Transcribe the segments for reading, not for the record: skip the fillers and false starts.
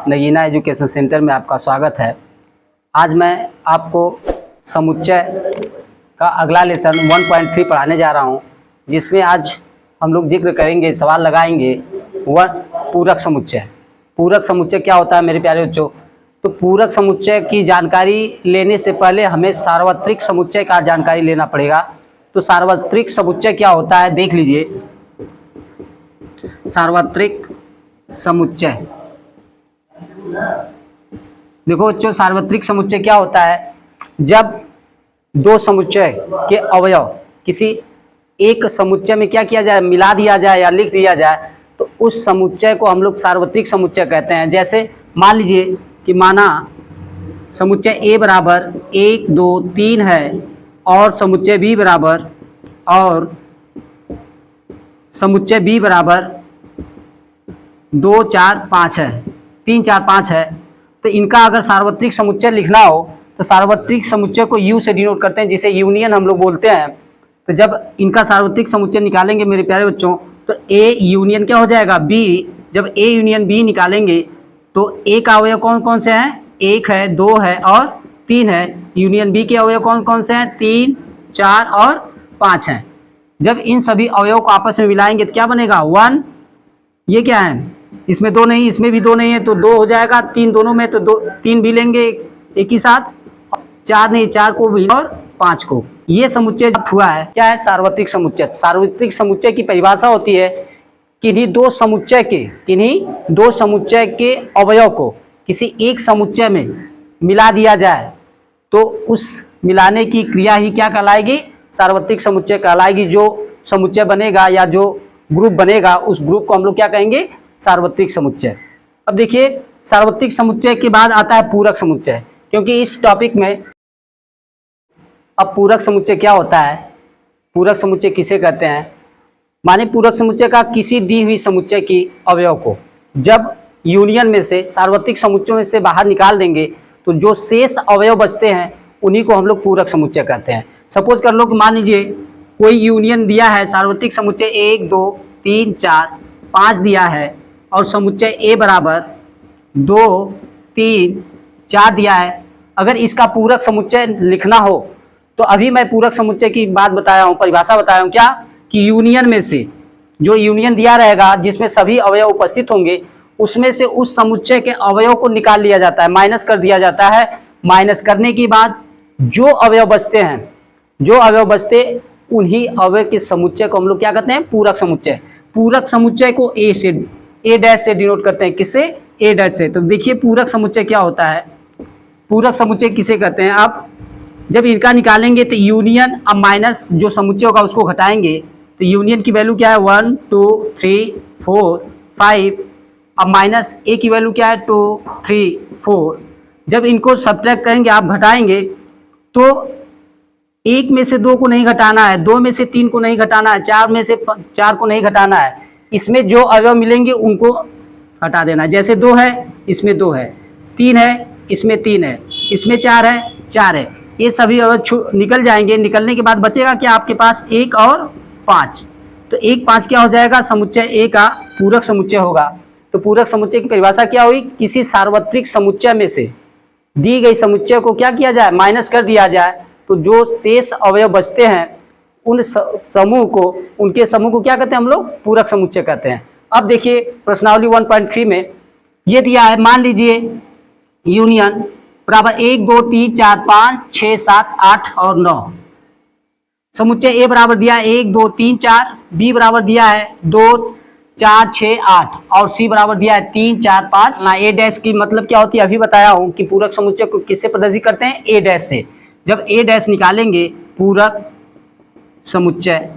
Nagina education centre में आपका स्वागत है। आज मैं आपको समुच्चय का अगला लेसन 1.3 पढ़ाने जा रहा हूं, जिसमें आज हम लोग जिक्र करेंगे, सवाल लगाएंगे पूरक समुच्चय। पूरक समुच्चय क्या होता है मेरे प्यारे बच्चों? तो पूरक समुच्चय की जानकारी लेने से पहले हमें सार्वत्रिक समुच्चय का जानकारी लेना पड़ेगा। तो सार्वत्रिक समुच्चय क्या होता है देख लीजिए। सार्वत्रिक समुच्चय, देखो बच्चों, सार्वत्रिक समुच्चय क्या होता है? जब दो समुच्चय के अवयव किसी एक समुच्चय में क्या किया जाए, मिला दिया जाए या लिख दिया जाए, तो उस समुच्चय को हम लोग सार्वत्रिक समुच्चय कहते हैं। जैसे मान लीजिए कि माना समुच्चय ए बराबर 1 2 3 है और समुच्चय बी बराबर समुच्चय बी बराबर 2 4 5 है, 3 4 5 है। तो इनका अगर सार्वत्रिक समुच्चय लिखना हो तो सार्वत्रिक समुच्चय को यू से डिनोट करते हैं, जिसे यूनियन हम लोग बोलते हैं। तो जब इनका सार्वत्रिक समुच्चय निकालेंगे मेरे प्यारे बच्चों, तो ए यूनियन क्या हो जाएगा, बी। जब ए यूनियन बी निकालेंगे तो ए का अवयव कौन कौन से हैं? 1 है, 2 है और 3 है। यूनियन बी के अवयव कौन कौन से हैं? 3 4 और 5 हैं। जब इन सभी अवयव को आपस में मिलाएंगे तो क्या बनेगा? 1। ये क्या है? इसमें 2 नहीं, इसमें भी 2 नहीं है, तो 2 हो जाएगा। 3 दोनों में, तो 2 3 भी लेंगे एक ही साथ। 4 नहीं, 4 को भी और 5 को। ये समुच्चय हुआ है क्या है? सार्वत्रिक समुच्चय। सार्वत्रिक समुच्चय की परिभाषा होती है किन्हीं दो समुच्चय के अवयव को किसी एक समुच्चय में मिला दिया जाए तो उस मिलाने की क्रिया ही क्या कहलाएगी? सार्वत्रिक समुच्चय कहलाएगी। जो समुच्चय बनेगा या जो ग्रुप बनेगा उस ग्रुप को हम लोग क्या कहेंगे? सार्वत्रिक समुच्चय। अब देखिए, सार्वत्रिक समुच्चय के बाद आता है पूरक समुच्चय, क्योंकि इस टॉपिक में अब पूरक समुच्चय क्या होता है, पूरक समुच्चय किसे कहते हैं? माने पूरक समुच्चय का किसी दी हुई समुच्चय की अवयव को जब यूनियन में से, सार्वत्रिक समुच्चय में से बाहर निकाल देंगे तो जो शेष अवयव बचते हैं उन्हीं को हम लोग पूरक समुच्चय कहते हैं। सपोज कर लो कि मान लीजिए कोई यूनियन दिया है, सार्वत्रिक समुच्चय 1 2 3 4 5 दिया है और समुच्चय ए बराबर 2 3 4 दिया है। अगर इसका पूरक समुच्चय लिखना हो तो अभी मैं पूरक समुच्चय की बात बताया हूँ, परिभाषा बताया हूँ क्या, कि यूनियन में से जो यूनियन दिया रहेगा जिसमें सभी अवयव उपस्थित होंगे, उसमें से उस समुच्चय के अवयव को निकाल लिया जाता है, माइनस कर दिया जाता है। माइनस करने के बाद जो अवयव बचते उन्हीं अवयव के समुच्चय को हम लोग क्या कहते हैं? पूरक समुच्चय। पूरक समुच्चय को ए डैश से डिनोट करते हैं। किससे? ए डैश से। तो देखिए पूरक समुच्चय क्या होता है, पूरक समुच्चय किसे कहते हैं? आप जब इनका निकालेंगे तो यूनियन, अब माइनस जो समुच्चय होगा उसको घटाएंगे तो यूनियन की वैल्यू क्या है? 1 2 3 4 5। अब माइनस ए की वैल्यू क्या है? 2 3 4। जब इनको सब्ट्रैक्ट करेंगे, आप घटाएंगे, तो 1 में से 2 को नहीं घटाना है, 2 में से 3 को नहीं घटाना है, 4 में से 4 को नहीं घटाना है। इसमें जो अवयव मिलेंगे उनको हटा देना है। जैसे 2 है, इसमें 2 है, 3 है, इसमें 3 है, इसमें 4 है, 4 है। ये सभी अवयव निकल जाएंगे। निकलने के बाद बचेगा क्या आपके पास? 1 और 5। तो 1 5 क्या हो जाएगा? समुच्चय ए का पूरक समुच्चय होगा। तो पूरक समुच्चय की परिभाषा क्या हुई? किसी सार्वत्रिक समुच्चय में से दी गई समुच्चय को क्या किया जाए? माइनस कर दिया जाए, तो जो शेष अवयव बचते हैं उन समूह को, उनके समूह को क्या कहते हैं हम लोग? पूरक समुच्चय कहते हैं। अब देखिए प्रश्नावली 1.3 में ये दिया है, मान लीजिए यूनियन बराबर 1 2 3 4 5 6 7 8 और 9। समुच्चय ए बराबर दिया है 1 2 3 4, बी बराबर दिया है 2 4 6 8 और सी बराबर दिया है 3 4 5। ना ए डैश की मतलब क्या होती है अभी बताया हूं कि पूरक समुच्चय को किससे प्रदर्शित करते हैं? ए डैश से। जब ए डैश निकालेंगे पूरक समुच्चय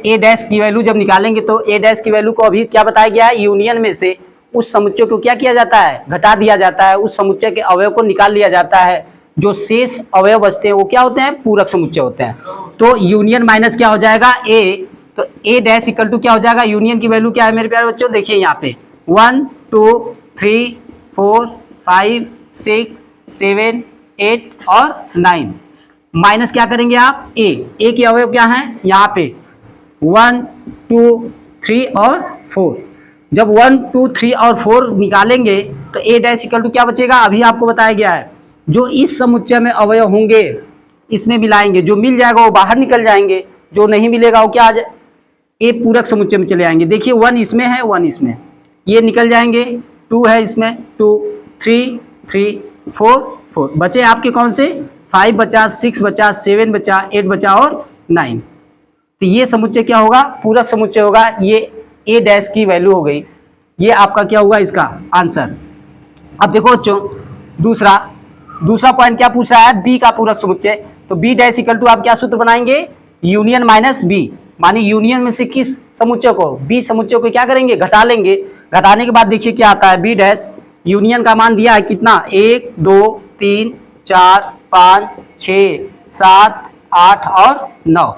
ए डैश की वैल्यू जब निकालेंगे तो ए डैश की वैल्यू को अभी क्या बताया गया है? यूनियन में से उस समुच्चय को क्या किया जाता है? घटा दिया जाता है। उस समुच्चय के अवयव को निकाल लिया जाता है। जो शेष अवयव बचते हैं वो क्या होते हैं? पूरक समुच्चय होते हैं। तो यूनियन माइनस क्या हो जाएगा? ए। तो ए डैश इक्वल टू क्या हो जाएगा? यूनियन की वैल्यू क्या है मेरे प्यारे बच्चों? देखिए यहाँ पे 1 2 3 4 5 6 7 8 और 9। माइनस क्या करेंगे आप? ए के अवयव क्या हैं यहाँ पे? 1 2 3 और 4। जब 1 2 3 और 4 निकालेंगे तो ए डैश इक्वल टू क्या बचेगा, अभी आपको बताया गया है, जो इस समुच्चय में अवयव होंगे इसमें मिलाएंगे, जो मिल जाएगा वो बाहर निकल जाएंगे, जो नहीं मिलेगा वो क्या आ जाए, ए पूरक समुच्चय में चले आएंगे। देखिए 1 इसमें है, 1 इसमें, ये निकल जाएंगे, 2 है इसमें, 2 3 3 4 4 बचे आपके कौन से, 5 बचा, 6 बचा, 7 बचा, 8 बचा और 9। तो ये समुच्चय क्या होगा, पूरक समुच्चय होगा। ये ए डैश की वैल्यू हो गई, ये आपका क्या होगा इसका आंसर। अब देखो बच्चों दूसरा पॉइंट क्या पूछ रहा है, बी का पूरक समुच्चय। तो बी डैश इक्वल टू आप क्या सूत्र बनाएंगे, यूनियन माइनस बी, माने यूनियन में से किस समुच्चय को, बी समुच्चय को क्या करेंगे, घटा लेंगे। घटाने के बाद देखिए क्या आता है, बी डैश यूनियन का मान दिया है कितना, 1 2 3 4 5 6 7 8 और 9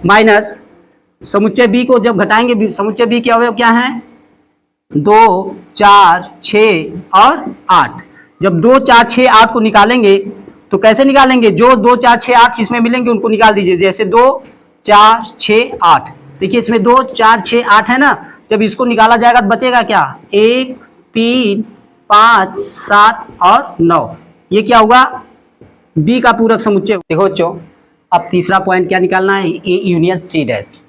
माइनस समुच्चय बी को जब घटाएंगे, समुच्चय बी के अवयव क्या है, 2 4 6 और 8। जब 2 4 6 8 को निकालेंगे तो कैसे निकालेंगे, जो 2 4 6 8 इसमें मिलेंगे उनको निकाल दीजिए। जैसे 2 4 6 8, देखिए इसमें 2 4 6 8 है ना, जब इसको निकाला जाएगा तो बचेगा क्या, 1 3 5 7 और 9। ये क्या होगा, बी का पूरक समुच्चय। देखो बच्चों अब तीसरा पॉइंट क्या निकालना है, A union C dash.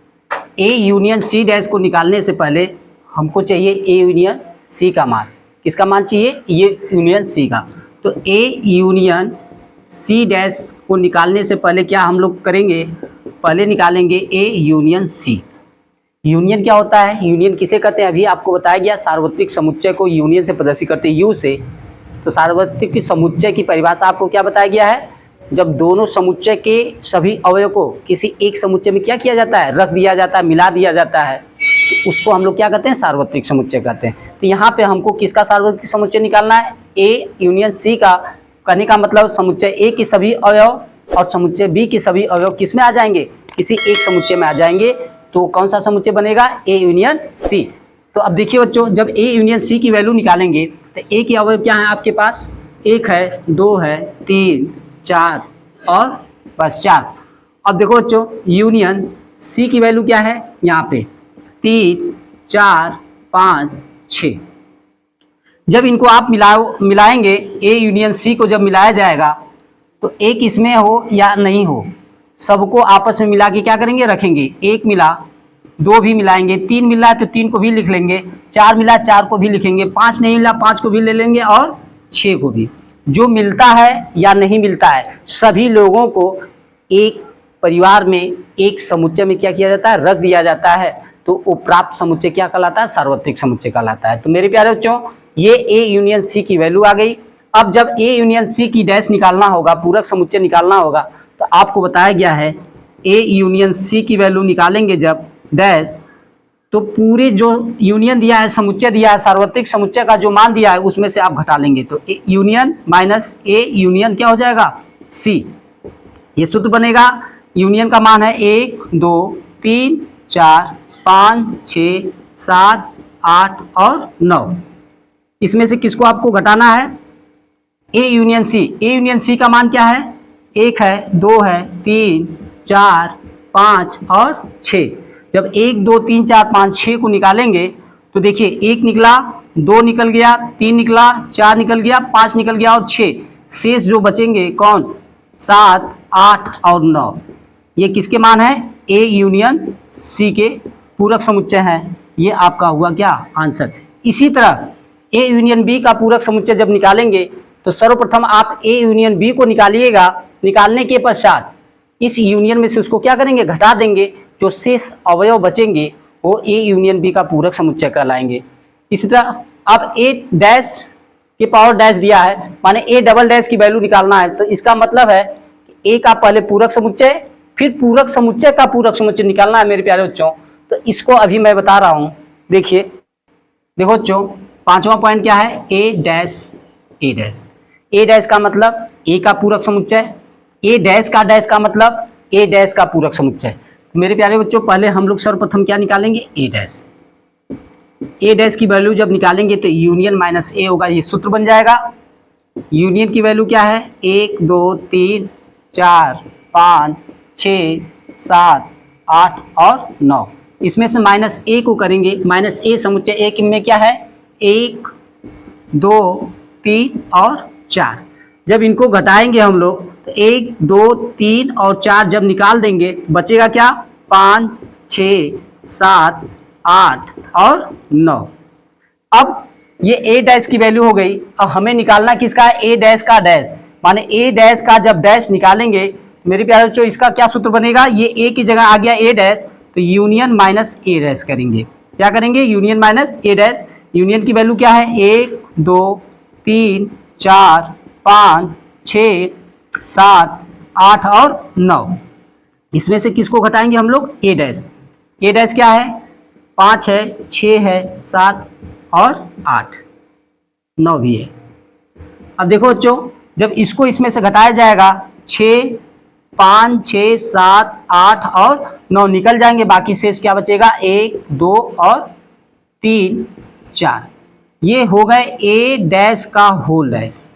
A union C dash को निकालने से पहले हमको चाहिए ए यूनियन सी का मान। किसका मान चाहिए, ये यूनियन सी का। तो ए यूनियन सी डैश को निकालने से पहले क्या हम लोग करेंगे, पहले निकालेंगे ए यूनियन सी। यूनियन क्या होता है, यूनियन किसे कहते हैं, अभी आपको बताया गया, सार्वत्रिक समुच्चय को यूनियन से प्रदर्शित करते हैं, यू से। तो सार्वत्रिक समुच्चय की परिभाषा आपको क्या बताया गया है, जब दोनों समुच्चय के सभी अवयव को किसी एक समुच्चय में क्या किया जाता है, रख दिया जाता है, मिला दिया जाता है, तो उसको हम लोग क्या कहते हैं, सार्वत्रिक समुच्चय कहते हैं। तो यहाँ पे हमको किसका सार्वत्रिक समुच्चय निकालना है, ए यूनियन सी का। कहने का मतलब समुच्चय ए के सभी अवयव और समुच्चय बी के सभी अवयव किस में आ जाएंगे, किसी एक समुच्चय में आ जाएंगे। तो कौन सा समुच्चय बनेगा, ए यूनियन सी। तो अब देखिए बच्चों, जब ए यूनियन सी की वैल्यू निकालेंगे तो ए के अवयव क्या है आपके पास, 1 है, 2 है, 3 4 और बस 4। अब देखो बच्चों यूनियन सी की वैल्यू क्या है, यहाँ पे 3 4 5 6। जब इनको आप मिलाएंगे, ए यूनियन सी को जब मिलाया जाएगा तो एक इसमें हो या नहीं हो, सबको आपस में मिला के क्या करेंगे, रखेंगे। 1 मिला 2 भी मिलाएंगे, 3 मिला तो 3 को भी लिख लेंगे, 4 मिला 4 को भी लिखेंगे, 5 नहीं मिला 5 को भी ले लेंगे और 6 को भी। जो मिलता है या नहीं मिलता है, सभी लोगों को एक परिवार में एक समुच्चय में क्या किया जाता है, रख दिया जाता है। तो वो प्राप्त समुच्चय क्या कहलाता है, सार्वत्रिक समुच्चय कहलाता है। तो मेरे प्यारे बच्चों, ये ए यूनियन सी की वैल्यू आ गई। अब जब ए यूनियन सी की डैश निकालना होगा, पूरक समुच्चय निकालना होगा, तो आपको बताया गया है ए यूनियन सी की वैल्यू निकालेंगे जब डैश, तो पूरे जो यूनियन दिया है, समुच्चय दिया है, सार्वत्रिक समुच्चय का जो मान दिया है उसमें से आप घटा लेंगे। तो A union minus A union क्या हो जाएगा, सी। ये सूत्र बनेगा, यूनियन का मान है 1 2 3 4 5 6 7 8 और 9। इसमें से किसको आपको घटाना है, A union C. A union सी का मान क्या है, 1 है, 2 है, 3 4 5 और 6। जब 1 2 3 4 5 6 को निकालेंगे तो देखिए 1 निकला, 2 निकल गया, 3 निकला, 4 निकल गया, 5 निकल गया और 6। शेष जो बचेंगे कौन, 7 8 और 9। ये किसके मान है, ए यूनियन सी के पूरक समुच्चय हैं। ये आपका हुआ क्या आंसर। इसी तरह ए यूनियन बी का पूरक समुच्चय जब निकालेंगे तो सर्वप्रथम आप ए यूनियन बी को निकालिएगा। निकालने के पश्चात इस यूनियन में से उसको क्या करेंगे, घटा देंगे। जो शेष अवयव बचेंगे वो ए यूनियन बी का पूरक समुच्चय कहलाएंगे। इसी तरह अब ए डैश के पावर डैश दिया है, माने ए डबल डैश की वैल्यू निकालना है। तो इसका मतलब है ए का पहले पूरक समुच्चय, फिर पूरक समुच्चय का पूरक समुच्चय निकालना है मेरे प्यारे बच्चों। तो इसको अभी मैं बता रहा हूँ। देखिए, देखो बच्चों, पांचवा पॉइंट क्या है, ए डैश ए डैश। ए डैश का मतलब ए का पूरक समुच्चय, ए डैश का मतलब ए डैश का पूरक समुच्चय। मेरे प्यारे बच्चों, पहले हम लोग सर्वप्रथम क्या निकालेंगे, ए डैश। ए डैश की वैल्यू जब निकालेंगे तो यूनियन माइनस ए होगा, ये सूत्र बन जाएगा। यूनियन की वैल्यू क्या है, 1 2 3 4 5 6 7 8 और 9। इसमें से माइनस ए को करेंगे, माइनस ए समुच्चय ए में क्या है 1 2 3 और 4। जब इनको घटाएंगे हम लोग तो 1 2 3 और 4 जब निकाल देंगे बचेगा क्या 5 6 7 8 और 9। अब ये ए डैश की वैल्यू हो गई। अब हमें निकालना किसका है ए डैश का डैश, माने ए डैश का जब डैश निकालेंगे मेरे प्यारे बच्चों इसका क्या सूत्र बनेगा, ये ए की जगह आ गया ए डैश तो यूनियन माइनस ए डैश करेंगे। क्या करेंगे यूनियन माइनस ए डैश। यूनियन की वैल्यू क्या है 1 2 3 4 5 6 7 8 और 9। इसमें से किसको घटाएंगे हम लोग ए डैश। ए डैश क्या है 5 है 6 है 7 और 8 9 भी है। अब देखो बच्चों जब इसको इसमें से घटाया जाएगा 6 5 6 7 8 और 9 निकल जाएंगे, बाकी शेष क्या बचेगा 1 2 और 3 4। ये हो गए ए डैश का होल डैश,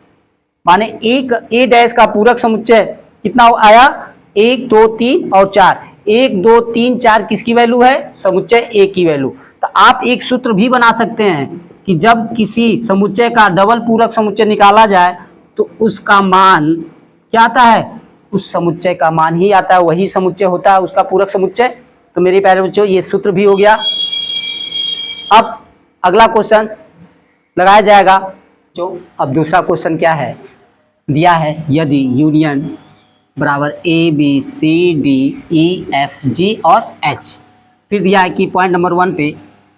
माने एक ए डैश का पूरक समुच्चय कितना आया 1 2 3 और 4। 1 2 3 4 किसकी वैल्यू है समुच्चय ए की वैल्यू। तो आप एक सूत्र भी बना सकते हैं कि जब किसी समुच्चय का डबल पूरक समुच्चय निकाला जाए तो उसका मान क्या आता है, उस समुच्चय का मान ही आता है, वही समुच्चय होता है उसका पूरक समुच्चय। तो मेरे प्यारे बच्चों ये सूत्र भी हो गया। अब अगला क्वेश्चन लगाया जाएगा जो अब दूसरा क्वेश्चन क्या है दिया है, यदि यूनियन बराबर A B C D E F G और एच, फिर दिया है कि पॉइंट नंबर 1 पे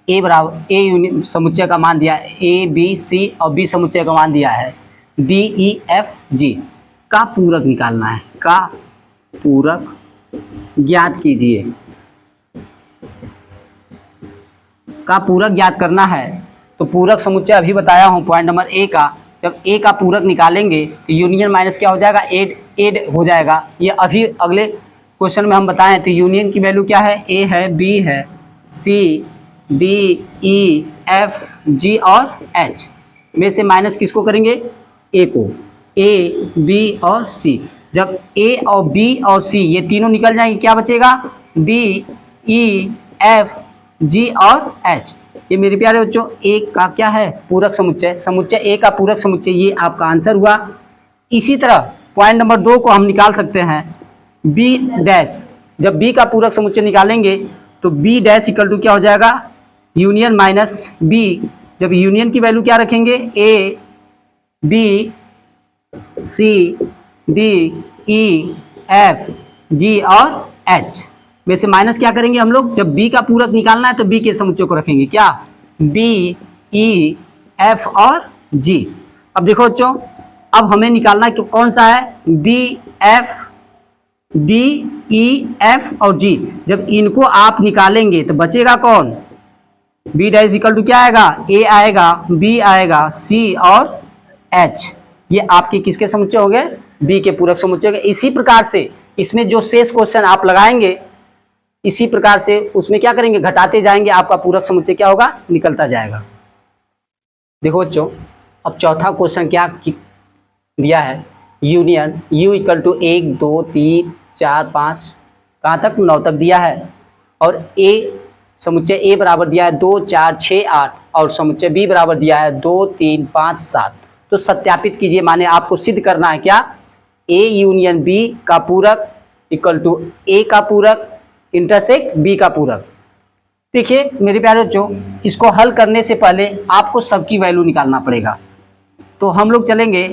ए बराबर ए यूनियन समुच्चय का मान दिया है, ए बी सी और बी समुच्चय का मान दिया है, डी ई एफ जी का पूरक निकालना है। का पूरक ज्ञात कीजिए, का पूरक ज्ञात करना है। तो पूरक समुच्चय अभी बताया हूँ पॉइंट नंबर ए का, जब ए का पूरक निकालेंगे तो यूनियन माइनस क्या हो जाएगा एड हो जाएगा। ये अभी अगले क्वेश्चन में हम बताएं तो यूनियन की वैल्यू क्या है ए है बी है सी डी ई एफ जी और एच में से माइनस किसको करेंगे ए को, ए बी और सी। जब ए और बी और सी ये तीनों निकल जाएंगे क्या बचेगा डी ई एफ जी और एच। ये मेरे प्यारे बच्चों ए का क्या है पूरक समुच्चय, समुच्चय ए का पूरक समुच्चय, ये आपका आंसर हुआ। इसी तरह पॉइंट नंबर 2 को हम निकाल सकते हैं बी डैश। जब बी का पूरक समुच्चय निकालेंगे तो बी डैश इक्वल टू क्या हो जाएगा यूनियन माइनस बी। जब यूनियन की वैल्यू क्या रखेंगे A B C D E F G और एच में से माइनस क्या करेंगे हम लोग, जब बी का पूरक निकालना है तो बी के समुच्चय को रखेंगे क्या डी ई एफ और जी। अब देखो बच्चों अब हमें निकालना है कौन सा है डी ई एफ और जी। जब इनको आप निकालेंगे तो बचेगा कौन बी डैश इक्वल टू क्या आएगा ए आएगा बी आएगा सी और एच। ये आपके किसके समुच्चय हो गए बी के पूरक समुच्चय हो गए। इसी प्रकार से इसमें जो शेष क्वेश्चन आप लगाएंगे इसी प्रकार से उसमें क्या करेंगे घटाते जाएंगे, आपका पूरक समुच्चय क्या होगा निकलता जाएगा। देखो बच्चों अब चौथा क्वेश्चन क्या दिया है यूनियन u इक्वल टू 1 2 3 4 5 कहाँ तक 9 तक दिया है और a समुच्चय a बराबर दिया है 2 4 6 8 और समुच्चय b बराबर दिया है 2 3 5 7। तो सत्यापित कीजिए, माने आपको सिद्ध करना है क्या a यूनियन b का पूरक इक्वल टू a का पूरक इंटरसेक्ट b का पूरक। देखिए मेरे प्यारे बच्चों इसको हल करने से पहले आपको सबकी वैल्यू निकालना पड़ेगा। तो हम लोग चलेंगे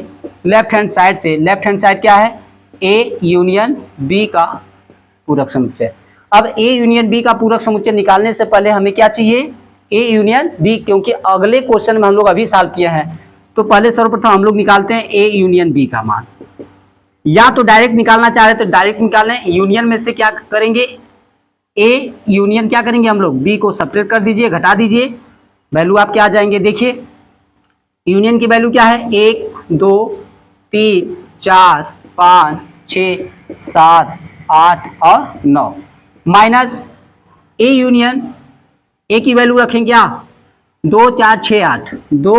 लेफ्ट हैंड साइड से। लेफ्ट हैंड साइड क्या है a यूनियन b का पूरक समुच्चय। अब a यूनियन b का पूरक समुच्चय निकालने से पहले हमें क्या चाहिए a यूनियन b, क्योंकि अगले क्वेश्चन में हम लोग अभी सॉल्व किए हैं। तो पहले सर्वप्रथम हम लोग निकालते हैं a यूनियन b का मान, या तो डायरेक्ट निकालना चाह रहे तो डायरेक्ट निकालें। यूनियन में से क्या करेंगे a यूनियन क्या करेंगे हम लोग b को सब्ट्रैक्ट कर दीजिए घटा दीजिए, वैल्यू आपके आ जाएंगे। देखिए यूनियन की वैल्यू क्या है 1 2 3 4 5 6 7 8 और 9 माइनस a यूनियन a की वैल्यू रखेंगे क्या 2 4 6 8 2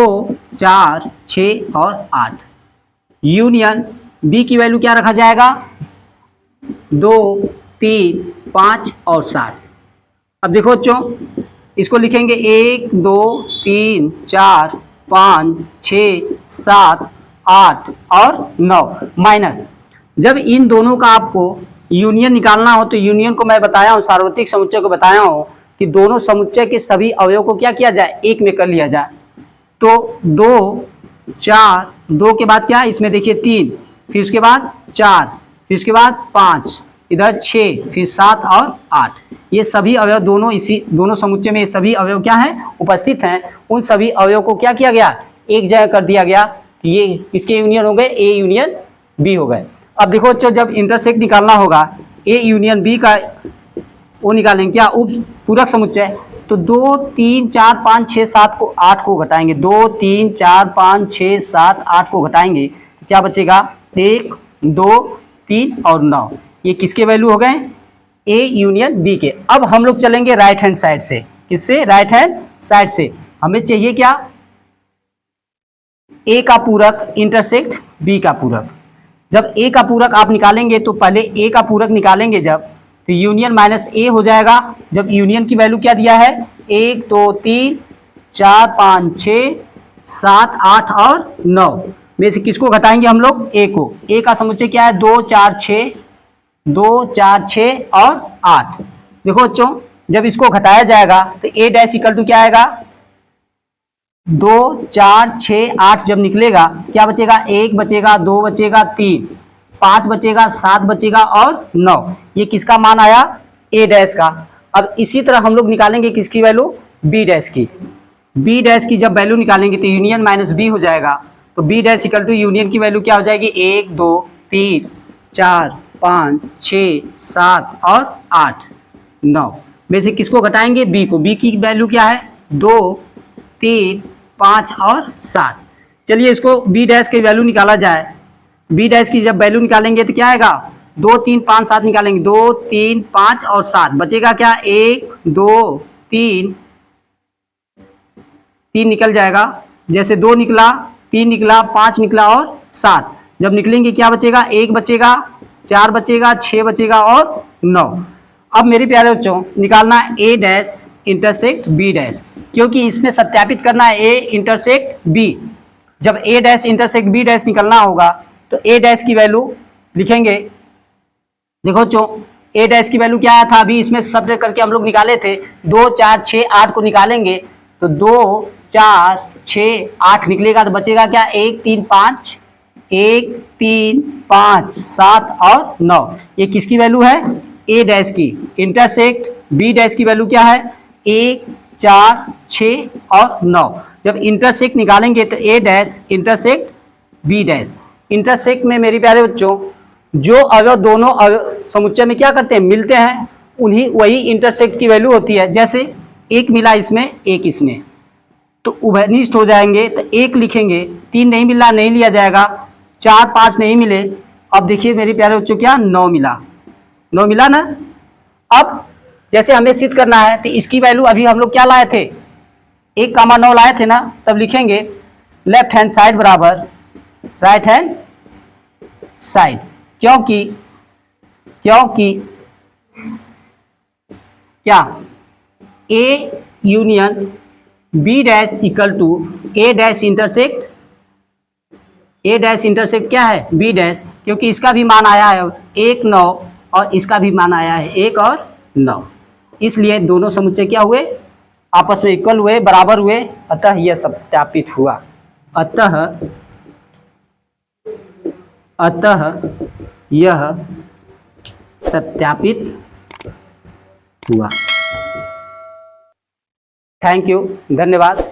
4 6 और 8। यूनियन b की वैल्यू क्या रखा जाएगा 2 3 5 और 7। अब देखो बच्चों, इसको लिखेंगे 1 2 3 4 5 6 7 8 और 9 माइनस, जब इन दोनों का आपको यूनियन निकालना हो तो यूनियन को मैं बताया हूँ, सार्वत्रिक समुच्चय को बताया हूँ कि दोनों समुच्चय के सभी अवयव को क्या किया जाए, एक में कर लिया जाए। तो 2 4, 2 के बाद क्या है इसमें देखिए 3, फिर उसके बाद 4, फिर उसके बाद 5, इधर 6, फिर 7 और 8। ये सभी अवयव दोनों समुच्चय में ये सभी अवयव क्या हैं, उपस्थित हैं। उन सभी अवयव को क्या किया गया, एक जगह कर दिया गया। तो ये किसके यूनियन हो गए, ए यूनियन बी हो गए। अब देखो बच्चों, जब इंटरसेक्ट निकालना होगा ए यूनियन बी का, वो निकालेंगे क्या, उप पूरक समुच्चय। तो 2 3 4 5 6 7 को 8 को घटाएंगे, 2 3 4 5 6 7 8 को घटाएंगे, क्या बचेगा 1 2 3 और 9। ये किसके वैल्यू हो गए, ए यूनियन बी के। अब हम लोग चलेंगे राइट हैंड साइड से, किससे, राइट हैंड साइड से। हमें चाहिए क्या, ए का पूरक इंटरसेक्ट बी का पूरक। जब ए का पूरक आप निकालेंगे तो पहले ए का पूरक निकालेंगे जब, तो यूनियन माइनस ए हो जाएगा। जब यूनियन की वैल्यू क्या दिया है, 1 2 3 4 5 6 7 8 और 9 में से किसको घटाएंगे हम लोग, ए को। ए का समुच्चय क्या है, 2 4 6, 2 4 6 और 8। देखो बच्चों, जब इसको घटाया जाएगा तो ए डैश इक्वल टू क्या आएगा, 2 4 6 8 जब निकलेगा क्या बचेगा, 1 बचेगा, 2 बचेगा, 3 5 बचेगा, 7 बचेगा और 9। ये किसका मान आया, ए डैश का। अब इसी तरह हम लोग निकालेंगे किसकी वैल्यू, बी डैश की। बी डैश की जब वैल्यू निकालेंगे तो यूनियन माइनस बी हो जाएगा। तो B dash equal to union की वैल्यू क्या हो जाएगी, 1 2 3 4 5 6 7 और 8 9 में से किसको घटाएंगे, बी को। बी की वैल्यू क्या है, 2 3 5 और 7। चलिए इसको बी डैश की वैल्यू निकाला जाए। बी डैश की जब वैल्यू निकालेंगे तो क्या आएगा, 2 3 5 7 निकालेंगे, 2 3 5 और 7 बचेगा क्या, 1 2 3 3 निकल जाएगा। जैसे 2 निकला, 3 निकला, 5 निकला और 7 जब निकलेंगे क्या बचेगा, 1 बचेगा, 4 बचेगा, 6 बचेगा और 9। अब मेरे प्यारे बच्चों, निकालना ए डैश इंटरसेक्ट बी डैश, क्योंकि इसमें सत्यापित करना है ए इंटरसेक्ट बी। जब ए डैश इंटरसेक्ट बी डैश निकलना होगा तो ए डैश की वैल्यू लिखेंगे। देखो बच्चों, ए डैश की वैल्यू क्या आया था, अभी इसमें सब्ट्रैक्ट करके हम लोग निकाले थे। 2 4 6 8 को निकालेंगे तो 2 4 6 8 निकलेगा, तो बचेगा क्या, 1 3 5 1 3 5 7 और 9। ये किसकी वैल्यू है, ए डैश की। इंटरसेक्ट बी डैश की वैल्यू क्या है, 1 4 6 और 9। जब इंटरसेक्ट निकालेंगे तो A dash intersect B dash. Intersect में मेरे प्यारे बच्चों, जो अवयव दोनों समुच्चय में क्या करते हैं, मिलते हैं, उन्हीं वही इंटरसेक्ट की वैल्यू होती है। जैसे एक मिला इसमें, एक इसमें, तो उभयनिष्ठ हो जाएंगे। तो 1 लिखेंगे, 3 नहीं मिला, नहीं लिया जाएगा, 4 5 नहीं मिले। अब देखिए मेरे प्यारे बच्चों, क्या 9 मिला, 9 मिला ना। अब जैसे हमें सिद्ध करना है तो इसकी वैल्यू अभी हम लोग क्या लाए थे, 1,9 लाए थे ना। तब लिखेंगे लेफ्ट हैंड साइड बराबर राइट हैंड साइड, क्योंकि क्या, A union B dash equal to A dash intersect, A dash intersect क्या है, बी डैश, क्योंकि इसका भी मान आया है 1 9 और इसका भी मान आया है 1 और 9। इसलिए दोनों समुच्चय क्या हुए, आपस में इक्वल हुए, बराबर हुए। अतः यह सत्यापित हुआ, अतः यह सत्यापित हुआ। थैंक यू, धन्यवाद।